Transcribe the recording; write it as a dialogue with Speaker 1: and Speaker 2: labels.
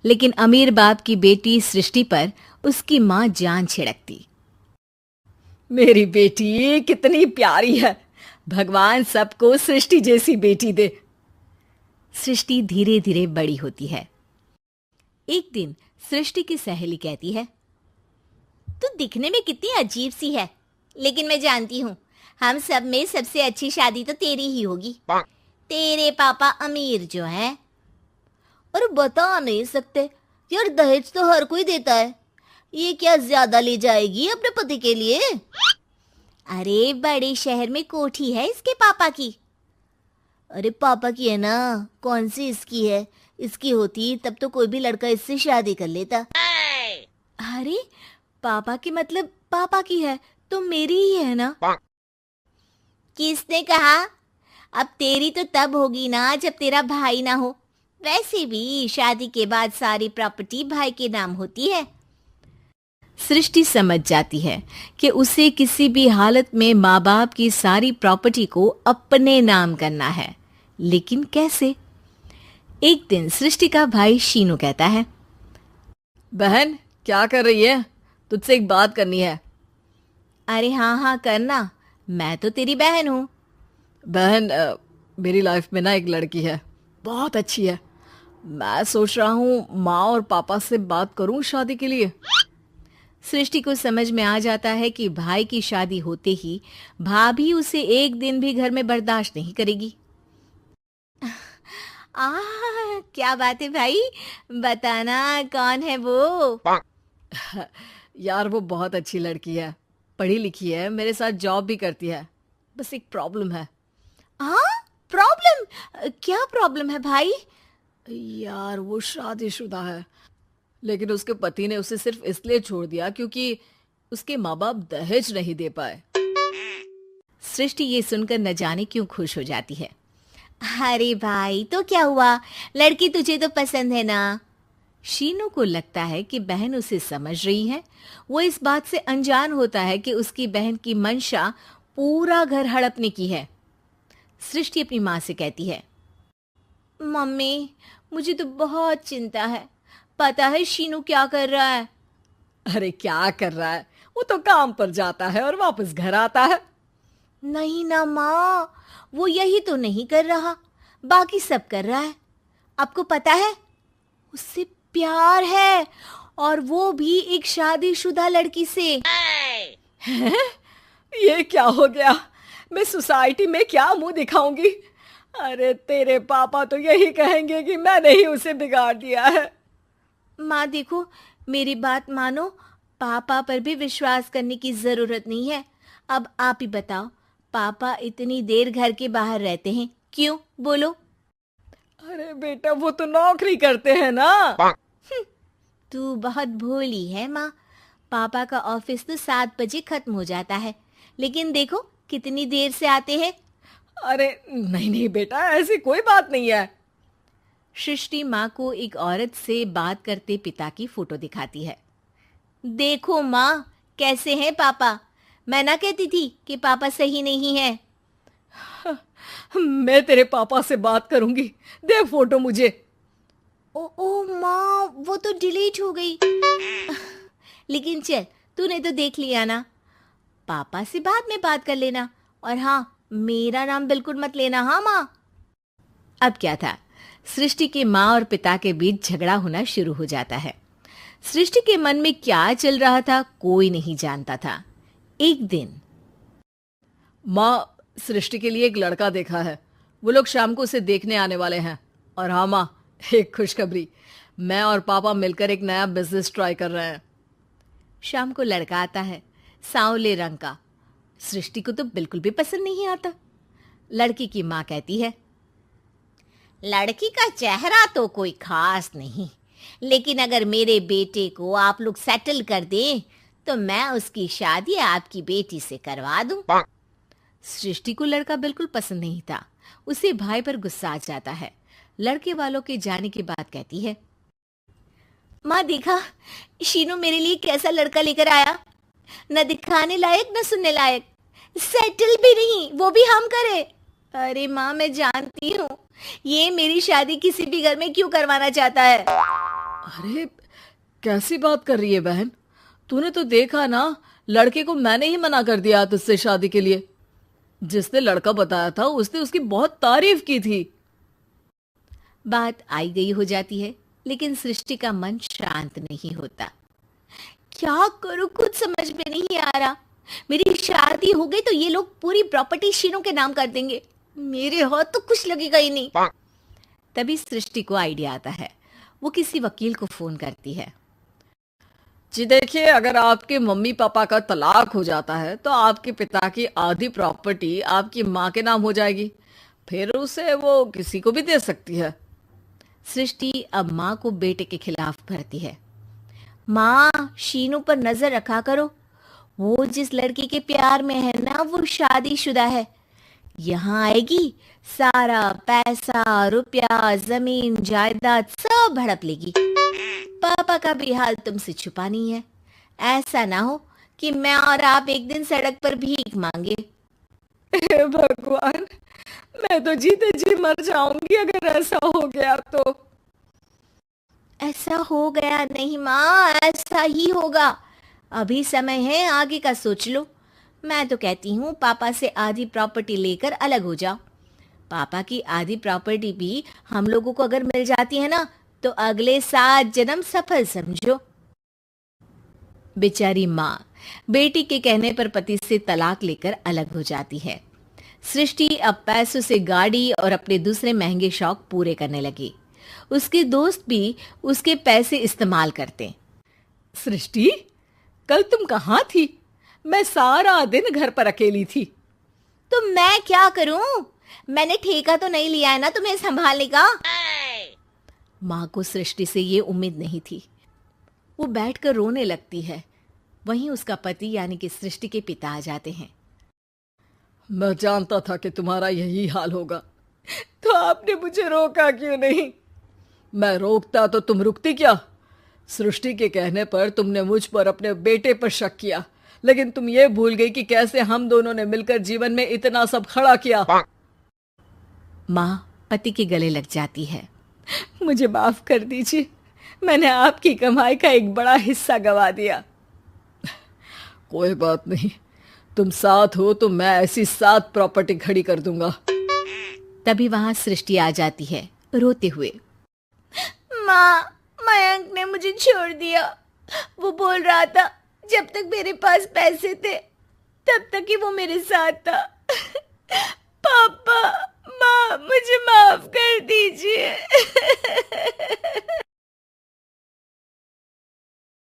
Speaker 1: लेकिन अमीर बाप की बेटी सृष्टि पर उसकी माँ जान छिड़कती।
Speaker 2: मेरी बेटी कितनी प्यारी है, भगवान सबको सृष्टि जैसी बेटी दे।
Speaker 1: सृष्टि धीरे धीरे बड़ी होती है। एक दिन सृष्टि की सहेली कहती है,
Speaker 3: तू दिखने में कितनी अजीब सी है, लेकिन मैं जानती हूँ हम सब में सबसे अच्छी शादी तो तेरी ही होगी। तेरे पापा अमीर जो है। और बता नहीं सकते यार, दहेज तो हर कोई देता है, ये क्या ज्यादा ले जाएगी अपने पति के लिए? अरे बड़े शहर में कोठी है इसके पापा की। अरे पापा की है ना, कौन सी इसकी है? इसकी होती तब तो कोई भी लड़का इससे शादी कर लेता।
Speaker 1: अरे पापा की मतलब पापा की है तो मेरी ही है ना?
Speaker 3: किसने कहा? अब तेरी तो तब होगी ना जब तेरा भाई ना हो। वैसे भी शादी के बाद सारी प्रॉपर्टी भाई के नाम होती है।
Speaker 1: सृष्टि समझ जाती है कि उसे किसी भी हालत में माँ बाप की सारी प्रॉपर्टी को अपने नाम करना है, लेकिन कैसे? एक दिन सृष्टि का भाई शीनू कहता है,
Speaker 2: बहन क्या कर रही है? तुझसे एक बात करनी है।
Speaker 1: अरे हाँ हाँ करना, मैं तो तेरी बहन हूँ।
Speaker 2: बहन मेरी लाइफ में ना एक लड़की है, बहुत अच्छी है। मैं सोच रहा हूँ माँ और पापा से बात करूँ शादी के लिए।
Speaker 1: सृष्टि को समझ में आ जाता है कि भाई की शादी होते ही भाभी उसे एक दिन भी घर में बर्दाश्त नहीं करेगी। क्या बात है भाई, बताना कौन है वो?
Speaker 2: यार वो बहुत अच्छी लड़की है, पढ़ी लिखी है, मेरे साथ जॉब भी करती है। बस एक प्रॉब्लम है।
Speaker 1: हाँ प्रॉब्लम? क्या प्रॉब्लम है भाई?
Speaker 2: यार वो शादीशुदा है, लेकिन उसके पति ने उसे सिर्फ इसलिए छोड़ दिया क्योंकि उसके माँ बाप दहेज नहीं दे पाए।
Speaker 1: सृष्टि ये सुनकर न जाने क्यों खुश हो जाती है। अरे भाई तो क्या हुआ, लड़की तुझे तो पसंद है ना? शीनू को लगता है कि बहन उसे समझ रही है। वो इस बात से अनजान होता है कि उसकी बहन की मंशा पूरा घर हड़पने की है। सृष्टि अपनी माँ से कहती है, मम्मी मुझे तो बहुत चिंता है, पता है शीनू क्या कर रहा है?
Speaker 2: अरे क्या कर रहा है, वो तो काम पर जाता है और वापस घर आता है।
Speaker 1: नहीं ना माँ, वो यही तो नहीं कर रहा, बाकी सब कर रहा है। आपको पता है उससे प्यार है, और वो भी एक शादीशुदा लड़की से।
Speaker 2: हैं? ये क्या हो गया? मैं सोसाइटी में क्या मुंह दिखाऊंगी? अरे तेरे पापा तो यही कहेंगे कि मैंने ही उसे बिगाड़ दिया है।
Speaker 1: माँ देखो, मेरी बात मानो, पापा पर भी विश्वास करने की जरूरत नहीं है। अब आप ही बताओ, पापा इतनी देर घर के बाहर रहते हैं क्यों, बोलो?
Speaker 2: अरे बेटा वो तो नौकरी करते हैं ना।
Speaker 1: तू बहुत भोली है माँ, पापा का ऑफिस तो 7 बजे खत्म हो जाता है, लेकिन देखो कितनी देर से आते हैं।
Speaker 2: अरे नहीं नहीं बेटा, ऐसी कोई बात नहीं है।
Speaker 1: सृष्टि माँ को एक औरत से बात करते पिता की फोटो दिखाती है। देखो माँ कैसे हैं पापा, मैं ना कहती थी कि पापा सही नहीं है।
Speaker 2: मैं तेरे पापा से बात करूंगी, दे फोटो मुझे।
Speaker 1: ओ माँ, वो तो डिलीट हो गई। लेकिन चल, तूने तो देख लिया ना, पापा से बाद में बात कर लेना, और हाँ मेरा नाम बिल्कुल मत लेना। हाँ माँ। अब क्या था, सृष्टि के माँ और पिता के बीच झगड़ा होना शुरू हो जाता है। सृष्टि के मन में क्या चल रहा था कोई नहीं जानता था। एक दिन,
Speaker 2: माँ सृष्टि के लिए एक लड़का देखा है, वो लोग शाम को उसे देखने आने वाले हैं। और हाँ माँ, एक खुशखबरी, मैं और पापा मिलकर एक नया बिजनेस ट्राई कर रहे हैं।
Speaker 1: शाम को लड़का आता है, सांवले रंग का। सृष्टि को तो बिल्कुल भी पसंद नहीं आता। लड़की की माँ कहती है,
Speaker 3: लड़की का चेहरा तो कोई खास नहीं, लेकिन अगर मेरे बेटे को आप लोग सेटल कर दें तो मैं उसकी शादी आपकी बेटी से करवा दूं।
Speaker 1: सृष्टि को लड़का बिल्कुल पसंद नहीं था। उसे भाई पर गुस्सा आ जाता है। लड़के वालों के जाने के बाद कहती है, माँ देखा शीनू मेरे लिए कैसा लड़का लेकर आया, न दिखाने लायक न सुनने लायक, सेटल भी नहीं, वो भी हम करे। अरे माँ मैं जानती हूँ ये मेरी शादी किसी भी घर में क्यों करवाना चाहता है।
Speaker 2: अरे, कैसी बात कर रही है बहन? तूने तो देखा ना, लड़के को मैंने ही मना कर दिया तुझसे शादी के लिए। जिसने लड़का बताया था उसने उसकी बहुत तारीफ की थी।
Speaker 1: बात आई गई हो जाती है, लेकिन सृष्टि का मन शांत नहीं होता। क्या करूं, कुछ समझ में नहीं आ रहा। मेरी शादी हो गई तो ये लोग पूरी प्रॉपर्टी शीनू के नाम कर देंगे। मेरे हाथ तो कुछ लगेगा ही नहीं। तभी सृष्टि को आइडिया आता है। वो किसी वकील को फोन करती है।
Speaker 2: जी देखिए, अगर आपके मम्मी पापा का तलाक हो जाता है तो आपके पिता की आधी प्रॉपर्टी आपकी माँ के नाम हो जाएगी। फिर उसे वो किसी को भी दे सकती है।
Speaker 1: सृष्टि अब माँ को बेटे के खिलाफ भरती है। माँ, शीनू पर नजर रखा करो। वो जिस लड़की के प्यार में है ना, वो शादीशुदा है। यहाँ आएगी, सारा पैसा, रुपया, जमीन, जायदाद सब हड़प लेगी। पापा का भी हाल तुमसे छुपा नहीं है। ऐसा ना हो कि मैं और आप एक दिन सड़क पर भीख मांगे।
Speaker 2: हे भगवान, मैं तो जीते जी मर जाऊंगी अगर ऐसा हो गया तो।
Speaker 1: ऐसा हो गया नहीं माँ, ऐसा ही होगा। अभी समय है, आगे का सोच लो। मैं तो कहती हूँ पापा से आधी प्रॉपर्टी लेकर अलग हो जाओ। पापा की आधी प्रॉपर्टी भी हम लोगों को अगर मिल जाती है ना, तो अगले 7 जन्म सफल समझो। बेचारी माँ बेटी के कहने पर पति से तलाक लेकर अलग हो जाती है। सृष्टि अब पैसों से गाड़ी और अपने दूसरे महंगे शौक पूरे करने लगी। उसके दोस्त भी उसके पैसे इस्तेमाल करते।
Speaker 2: सृष्टि, कल तुम कहाँ थी? मैं सारा दिन घर पर अकेली थी।
Speaker 1: तो मैं क्या करूं? मैंने ठेका तो नहीं लिया है ना तुम्हें संभालने का। माँ को सृष्टि से ये उम्मीद नहीं थी। वो बैठकर रोने लगती है। वहीं उसका पति यानी कि सृष्टि के पिता आ जाते हैं।
Speaker 2: मैं जानता था कि तुम्हारा यही हाल होगा, तो आपने मुझे रोका क्यों नहीं? मैं रोकता तो तुम रुकती क्या? सृष्टि के कहने पर तुमने मुझ पर, अपने बेटे पर शक किया, लेकिन तुम ये भूल गई कि कैसे हम दोनों ने मिलकर जीवन में इतना सब खड़ा किया।
Speaker 1: माँ पति के गले लग जाती है।
Speaker 2: मुझे माफ कर दीजिए, मैंने आपकी कमाई का एक बड़ा हिस्सा गवा दिया। कोई बात नहीं, तुम साथ हो तो मैं ऐसी 7 प्रॉपर्टी खड़ी कर दूंगा।
Speaker 1: तभी वहां सृष्टि आ जाती है रोते हुए। माँ, मयंक ने मुझे छोड़ दिया। वो बोल रहा था जब तक मेरे पास पैसे थे तब तक ही वो मेरे साथ था। पापा, माँ, मुझे माफ कर दीजिए।